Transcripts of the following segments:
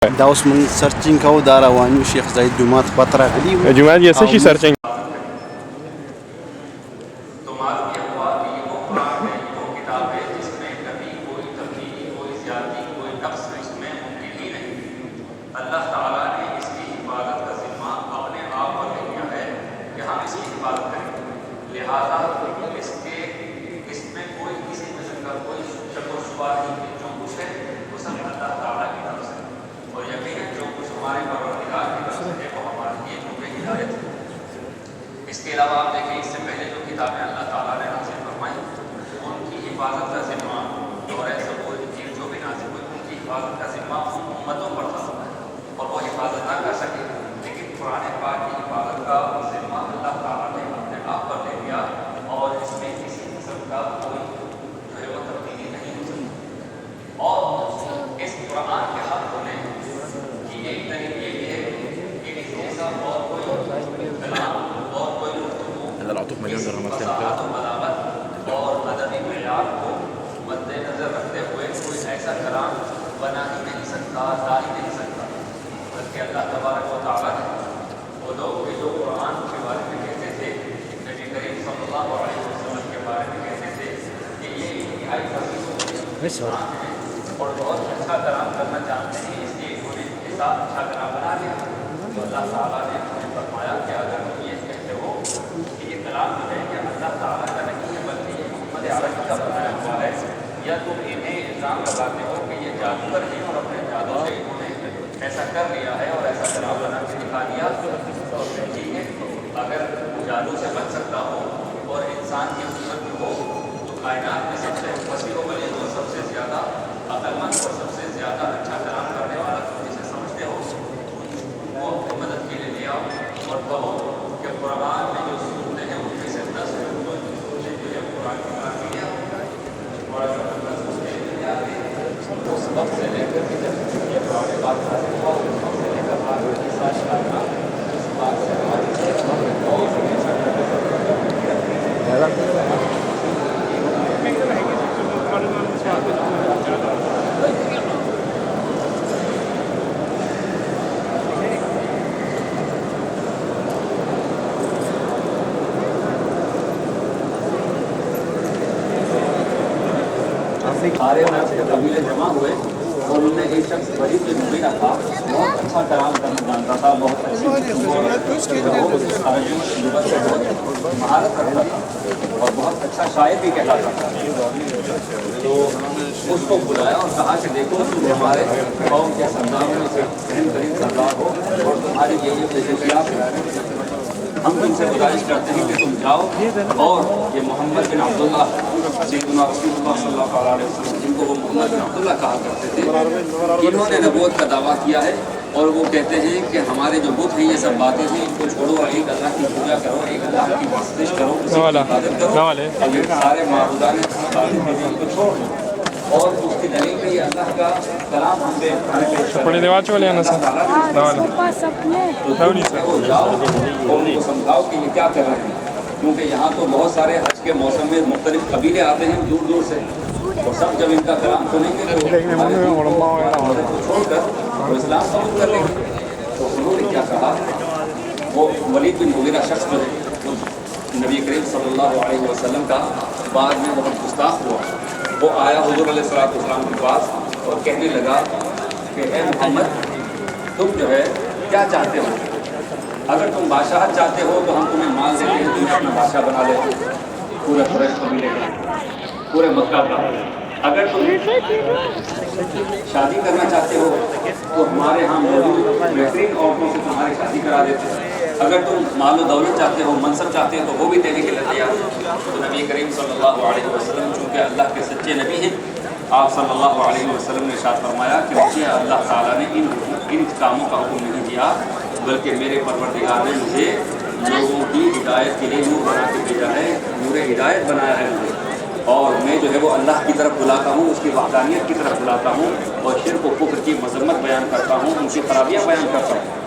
دا اوس موږ سرچینګ کوو دا روان یو شیخ زاید جومات پته راغلي وو جمعه یې څه شي سرچینګ اللہ تعالیٰ نے اس کی حفاظت کا ذمہ اپنے آپ پر لے لیا ہے کہ ہم اس کی حفاظت کریں، لہٰذا اس میں کوئی کسی قسم کا کوئی شک و شبہ نہیں کہ جو کچھ ہے وہ سب اللہ تعالیٰ کی طرف سے، اور یقیناً جو کچھ ہمارے پروردگار کی طرف سے ہے وہ ہمارے لیے نور ہدایت ہے۔ اس کے علاوہ آپ دیکھیں اس سے پہلے جو کتابیں اللہ تعالیٰ نے نازل فرمائی ان کی حفاظت کا ذمہ اور ایسا کوئی چیز جو بھی نازل ہوئی ان کی حفاظت کا ذمہ امتوں پر تھا اور وہ حفاظت نہ کر سکے، لیکن قرآن پاک کی حفاظت کا ذمہ اللہ تعالیٰ نے اپنے آپ پر لے لیا اور اس میں کسی قسم کا کوئی جو ہے وہ تبدیلی نہیں ہو سکتی۔ اور اس قرآن کے حق ہونے کی ایک دلیل یہ بھی ہے کہ اس جیسا اور کوئی کلام اور کوئی گفتگو فصاحت و بلاغت اور ادبی معیار کو مد نظر رکھتے ہوئے کوئی ایسا کلام بنا ہی نہیں سکتا، لا ہی نہیں سکتا، بلکہ اللہ تبارک و تعالیٰ نے وہ لوگ بھی جو قرآن کے بارے میں کہتے تھے، نبی کریم صلی اللہ علیہ وسلم کے بارے میں کہتے تھے کہ یہ انتہائی فصیح قرآن ہے اور بہت اچھا کلام کرنا چاہتے ہیں، اس لیے انہوں نے کے ساتھ اچھا کلام بنا لیا، تو اللہ تعالیٰ نے انہیں فرمایا کہ اگر تم یہ کہتے ہو کہ یہ کلام جو ہے کہ اللہ تعالیٰ کا نہیں ہے بلکہ یہ محمد عربی کا بنایا ہوا ہے، یا تم انہیں الزام لگاتے ہو کہ یہ جادوگر ہیں اور اپنے جادو سے انہوں نے ایسا کر لیا ہے اور ایسا کلام بنا کے دکھا دیا، تو ٹھیک ہے، اگر جادو سے بچ سکتا ہو اور انسان کی قدرت ہو تو کائنات میں سب سے وسیع و بلند اور سب سے زیادہ عقل مند اور سب سے زیادہ اچھا کلام کرنے والا تم جسے سمجھتے ہو وہ اپنی مدد کے لیے لے آؤ اور کہو کہ قرآن میں جو صورتیں ہیں ان میں سے 10 صورتیں جو ہے قرآن کی کلام کیا اور اس وقت سے لے کر کے جب یہ قرآن بات حاصل ہوا اس وقت سے لے کر آج کے ساتھ کرنا اس بات سے ہماری اور سارے قبیلے جمع ہوئے اور ان میں ایک شخص غریب جو مبینہ تھا، بہت اچھا کلام کرنا جانتا تھا، بہت اچھی مہارت رکھتا تھا اور بہت اچھا شاعر بھی کہلاتا تھا، تو اس کو بلایا اور کہا کہ دیکھو تم ہمارے قوم کے سرداروں میں سے بہن ترین سردار ہو اور تمہاری یہ خصوصیات ہیں، ہم تم سے گزارش کرتے ہیں کہ تم جاؤ اور یہ محمد بن عبداللہ سیدنا رسول اللہ صلی اللہ علیہ وسلم جن کو وہ محمد بن عبداللہ کہا کرتے تھے، انہوں نے نبوت کا دعویٰ کیا ہے اور وہ کہتے ہیں کہ ہمارے جو بت ہیں یہ سب باتیں ہیں، ان کو چھوڑو اور ایک اللہ کی پوجا کرو، ایک اللہ کی پرستش کرو، اسی کی عبادت کرو، اور یہ سارے معبودان کو چھوڑ دو، اور اس کی دلیل میں یہ اللہ کا کلام ہم پہ اللہ تعالیٰ جاؤ اور ان کو سمجھاؤ کہ یہ کیا کر رہے ہیں، کیونکہ یہاں تو بہت سارے حج کے موسم میں مختلف قبیلے آتے ہیں دور دور سے، اور سب جب ان کا کلام سنیں گے تو چھوڑ کر وہ اسلام قبول کر لیں گے۔ تو انہوں نے کیا کہا، وہ ولید بن مغیرہ شخص جو ہے نبی کریم صلی اللہ علیہ وسلم کا بعد میں بہت گستاخ ہوا، وہ آیا حضور علیہ السلام کے پاس اور کہنے لگا کہ اے محمد تم جو ہے کیا چاہتے ہو، اگر تم بادشاہت چاہتے ہو تو ہم تمہیں مال دیتے ہیں، تمہیں اپنا بادشاہ بنا لیتے ہیں پورے قریش قبیلے کا، پورے مکہ کا، اگر تم شادی کرنا چاہتے ہو تو ہمارے ہاں موجود بہترین عورتوں سے تمہاری شادی کرا دیتے ہیں، اگر تم مال و دولت چاہتے ہو، منصب چاہتے ہو تو وہ بھی دینے کے لیے تیار ہو۔ تو نبی کریم صلی اللہ علیہ وسلم چونکہ اللہ کے سچے نبی ہیں، آپ صلی اللہ علیہ وسلم نے ارشاد فرمایا کہ مجھے اللہ تعالیٰ نے ان کاموں کا حکم نہیں دیا، بلکہ میرے پروردگار نے مجھے لوگوں کی ہدایت کے لیے نور بنا کے بھیجا ہے، نور ہدایت بنایا ہے مجھے، اور میں جو ہے وہ اللہ کی طرف بلاتا ہوں، اس کی وحدانیت کی طرف بلاتا ہوں اور شرک و کفر کی مذمت بیان کرتا ہوں، ان کی خرابیاں بیان کرتا ہوں۔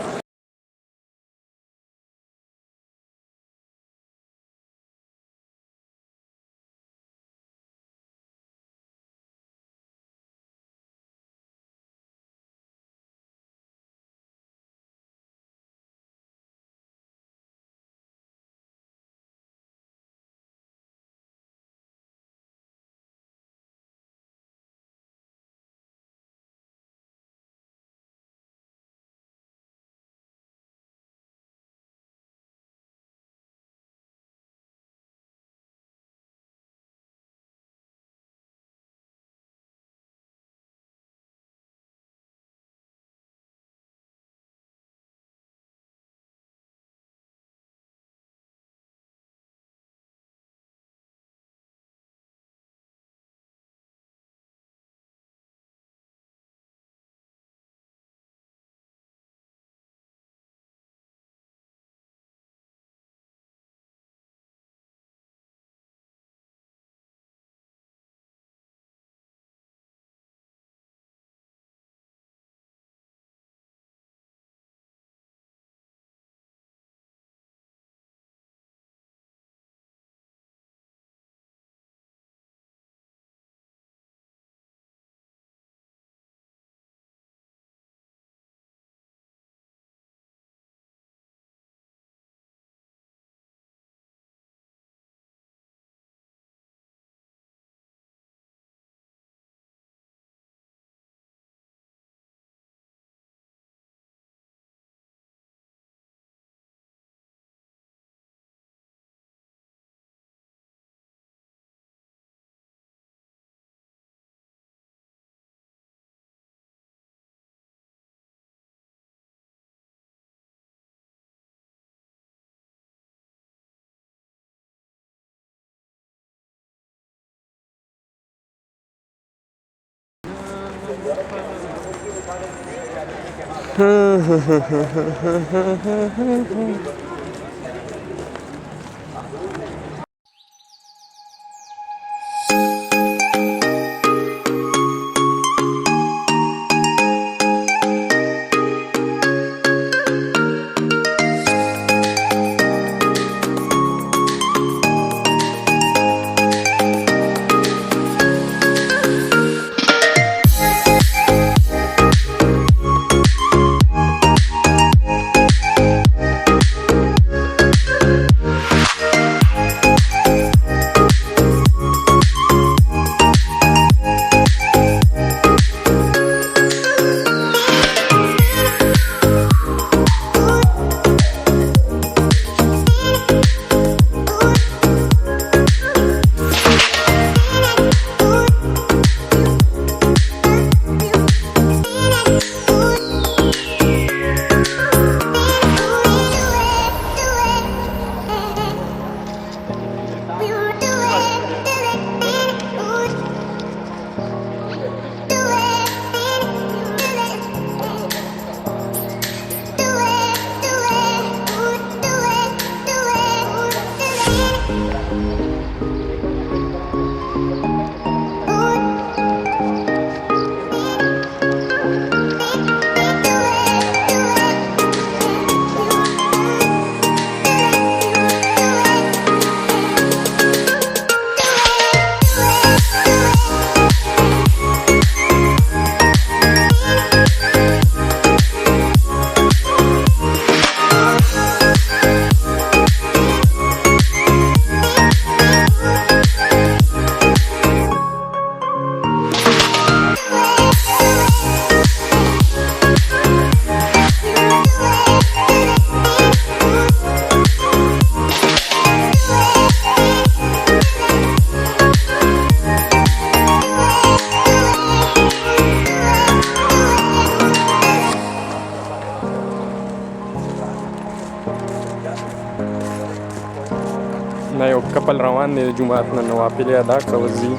دا یو کپل روان دی د جومات نه نوافل یې ادا کړه اوس ځي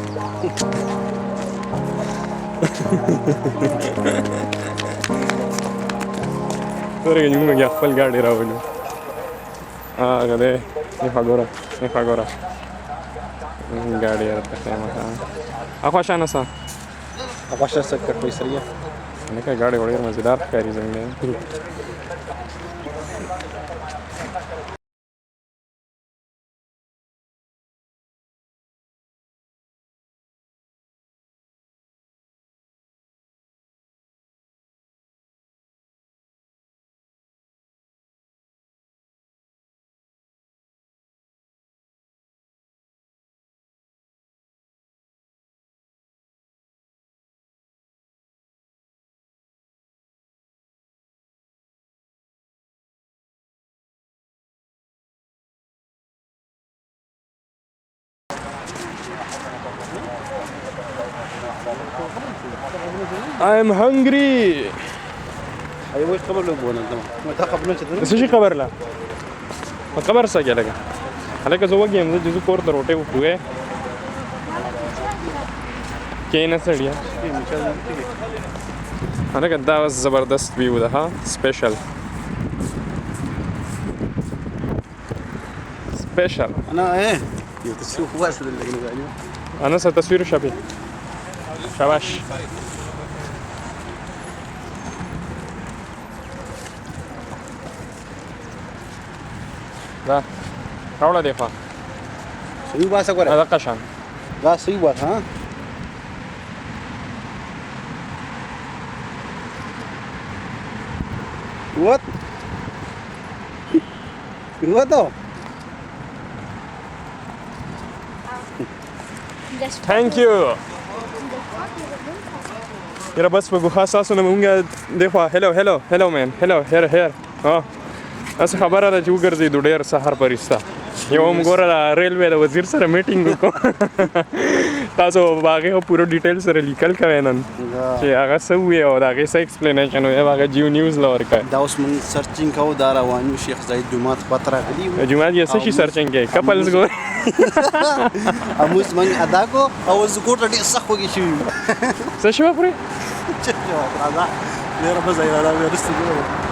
سترګې موږ بیا خپل ګاډي راولو هغه دی نښه ګوره نښه ګوره ګاډي یې راته ښیم اخوا شانه سه اخوا شه څه کټوۍ سریه لکه ګاډي خو ډېر مزېدار ښکاري زموږ دی I'm hungry. ايوه وش قبل لو بونا ما تقبل نشد څه شي خبر لا په خبر څه کې لګا هلکه زه وګیم زه جزو کور ته روټه وخوې کې نه سړیا هلکه دا زبردست ویو ده ها سپیشل انا ايه تشوف واش اللي قاعدين انا ستصوير شبي شاباش لا راوړه دی خوا صحیح واسه ګوره دا قشان دا صحیح واسه ها What? What? Thank you. Yara bas په ګوښه ساسو نه مونږ دی خوا hello man hello here داسې خبره ده چې وګرځېدو ډېر سهار پرسته یو هم ګوره د ریلوې د وزیر سره میټینګ وکړو تاسو به هغې پوره ډیټیل سره لیکل کوئ نن چې هغه څه ووایي او د هغې څه ایکسپلینیشن وایي هغه جیو نیوز له ورکوي دا اوس موږ سرچینګ کوو دا روان یو شیخ زاید جومات پته راغلي د جومات یې څه شي سرچینګ کوي کپلز ګوري اموس موږ ادا کو او زه کوټه ډېر سخت وږی شوي څه شوه پرې راځه ډېره مزه یې راغله بیا وروسته